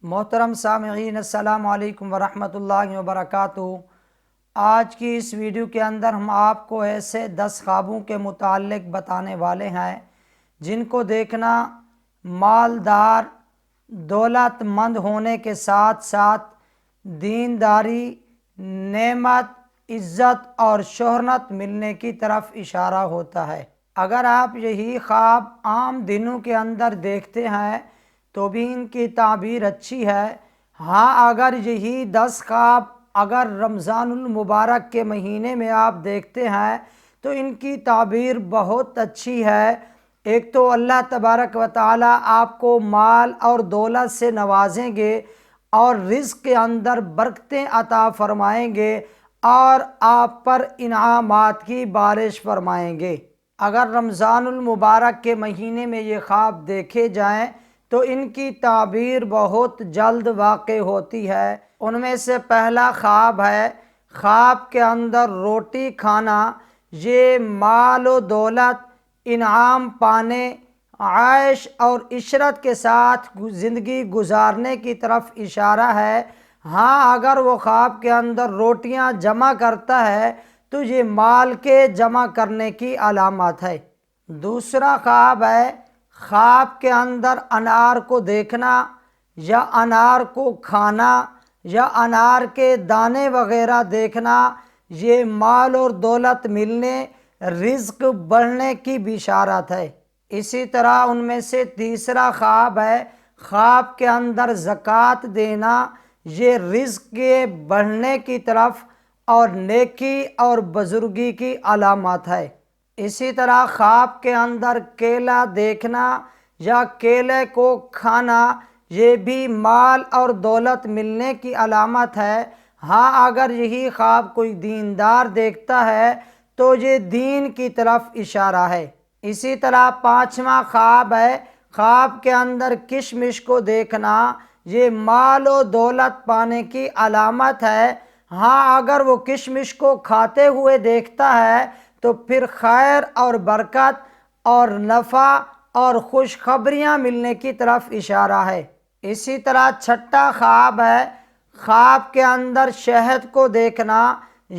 محترم سامعین، السلام علیکم ورحمۃ اللہ وبرکاتہ۔ آج کی اس ویڈیو کے اندر ہم آپ کو ایسے 10 خوابوں کے متعلق بتانے والے ہیں جن کو دیکھنا مالدار، دولت مند ہونے کے ساتھ ساتھ دینداری، نعمت، عزت اور شہرت ملنے کی طرف اشارہ ہوتا ہے۔ اگر آپ یہی خواب عام دنوں کے اندر دیکھتے ہیں تو بھی ان کی تعبیر اچھی ہے۔ ہاں، اگر یہی 10 خواب اگر رمضان المبارک کے مہینے میں آپ دیکھتے ہیں تو ان کی تعبیر بہت اچھی ہے۔ ایک تو اللہ تبارک و تعالی آپ کو مال اور دولت سے نوازیں گے اور رزق کے اندر برکتیں عطا فرمائیں گے اور آپ پر انعامات کی بارش فرمائیں گے۔ اگر رمضان المبارک کے مہینے میں یہ خواب دیکھے جائیں تو ان کی تعبیر بہت جلد واقع ہوتی ہے۔ ان میں سے پہلا خواب ہے، خواب کے اندر روٹی کھانا۔ یہ مال و دولت، انعام پانے، عیش اور عشرت کے ساتھ زندگی گزارنے کی طرف اشارہ ہے۔ ہاں، اگر وہ خواب کے اندر روٹیاں جمع کرتا ہے تو یہ مال کے جمع کرنے کی علامت ہے۔ دوسرا خواب ہے، خواب کے اندر انار کو دیکھنا یا انار کو کھانا یا انار کے دانے وغیرہ دیکھنا۔ یہ مال اور دولت ملنے، رزق بڑھنے کی بشارت ہے۔ اسی طرح ان میں سے تیسرا خواب ہے، خواب کے اندر زکوٰۃ دینا۔ یہ رزق کے بڑھنے کی طرف اور نیکی اور بزرگی کی علامت ہے۔ اسی طرح خواب کے اندر کیلا دیکھنا یا کیلے کو کھانا، یہ بھی مال اور دولت ملنے کی علامت ہے۔ ہاں، اگر یہی خواب کوئی دیندار دیکھتا ہے تو یہ دین کی طرف اشارہ ہے۔ اسی طرح پانچواں خواب ہے، خواب کے اندر کشمش کو دیکھنا۔ یہ مال و دولت پانے کی علامت ہے۔ ہاں، اگر وہ کشمش کو کھاتے ہوئے دیکھتا ہے تو پھر خیر اور برکت اور نفع اور خوشخبریاں ملنے کی طرف اشارہ ہے۔ اسی طرح چھٹا خواب ہے، خواب کے اندر شہد کو دیکھنا۔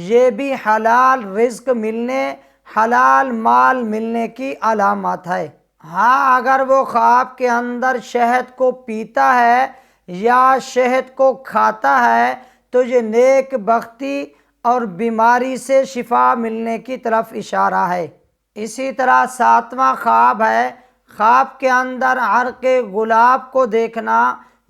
یہ بھی حلال رزق ملنے، حلال مال ملنے کی علامت ہے۔ ہاں، اگر وہ خواب کے اندر شہد کو پیتا ہے یا شہد کو کھاتا ہے تو یہ نیک بختی اور بیماری سے شفا ملنے کی طرف اشارہ ہے۔ اسی طرح ساتواں خواب ہے، خواب کے اندر عرق گلاب کو دیکھنا۔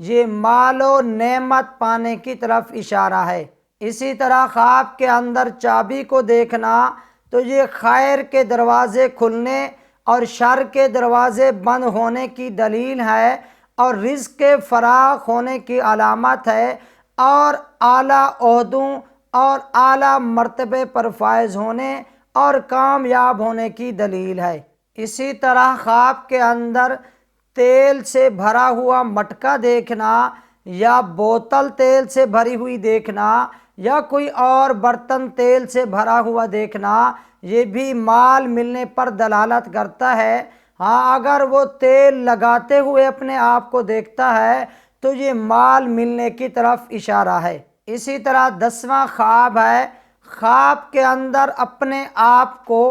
یہ مال و نعمت پانے کی طرف اشارہ ہے۔ اسی طرح خواب کے اندر چابی کو دیکھنا تو یہ خیر کے دروازے کھلنے اور شر کے دروازے بند ہونے کی دلیل ہے اور رزق کے فراخ ہونے کی علامت ہے اور اعلیٰ عہدوں اور اعلیٰ مرتبے پر فائز ہونے اور کامیاب ہونے کی دلیل ہے۔ اسی طرح خواب کے اندر تیل سے بھرا ہوا مٹکا دیکھنا یا بوتل تیل سے بھری ہوئی دیکھنا یا کوئی اور برتن تیل سے بھرا ہوا دیکھنا، یہ بھی مال ملنے پر دلالت کرتا ہے۔ ہاں، اگر وہ تیل لگاتے ہوئے اپنے آپ کو دیکھتا ہے تو یہ مال ملنے کی طرف اشارہ ہے۔ اسی طرح 10واں خواب ہے، خواب کے اندر اپنے آپ کو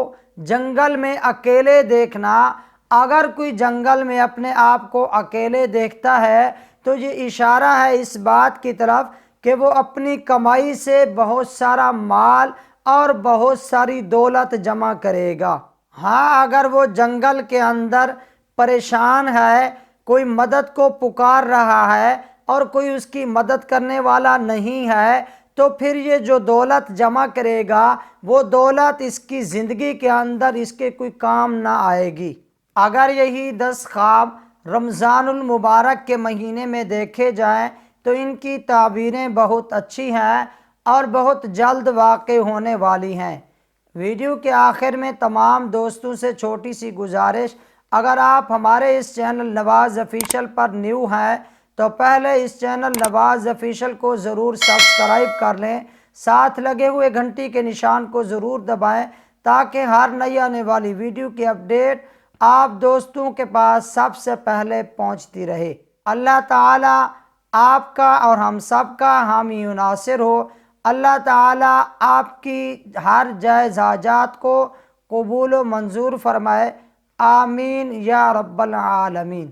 جنگل میں اکیلے دیکھنا۔ اگر کوئی جنگل میں اپنے آپ کو اکیلے دیکھتا ہے تو یہ اشارہ ہے اس بات کی طرف کہ وہ اپنی کمائی سے بہت سارا مال اور بہت ساری دولت جمع کرے گا۔ ہاں، اگر وہ جنگل کے اندر پریشان ہے، کوئی مدد کو پکار رہا ہے اور کوئی اس کی مدد کرنے والا نہیں ہے تو پھر یہ جو دولت جمع کرے گا وہ دولت اس کی زندگی کے اندر اس کے کوئی کام نہ آئے گی۔ اگر یہی 10 خواب رمضان المبارک کے مہینے میں دیکھے جائیں تو ان کی تعبیریں بہت اچھی ہیں اور بہت جلد واقع ہونے والی ہیں۔ ویڈیو کے آخر میں تمام دوستوں سے چھوٹی سی گزارش، اگر آپ ہمارے اس چینل نواز آفیشیل پر نیو ہیں تو پہلے اس چینل نواز آفیشیل کو ضرور سبسکرائب کر لیں، ساتھ لگے ہوئے گھنٹی کے نشان کو ضرور دبائیں تاکہ ہر نئی آنے والی ویڈیو کی اپڈیٹ آپ دوستوں کے پاس سب سے پہلے پہنچتی رہے۔ اللہ تعالیٰ آپ کا اور ہم سب کا حامی و ناصر ہو۔ اللہ تعالیٰ آپ کی ہر جائز حاجات کو قبول و منظور فرمائے، آمین یا رب العالمین۔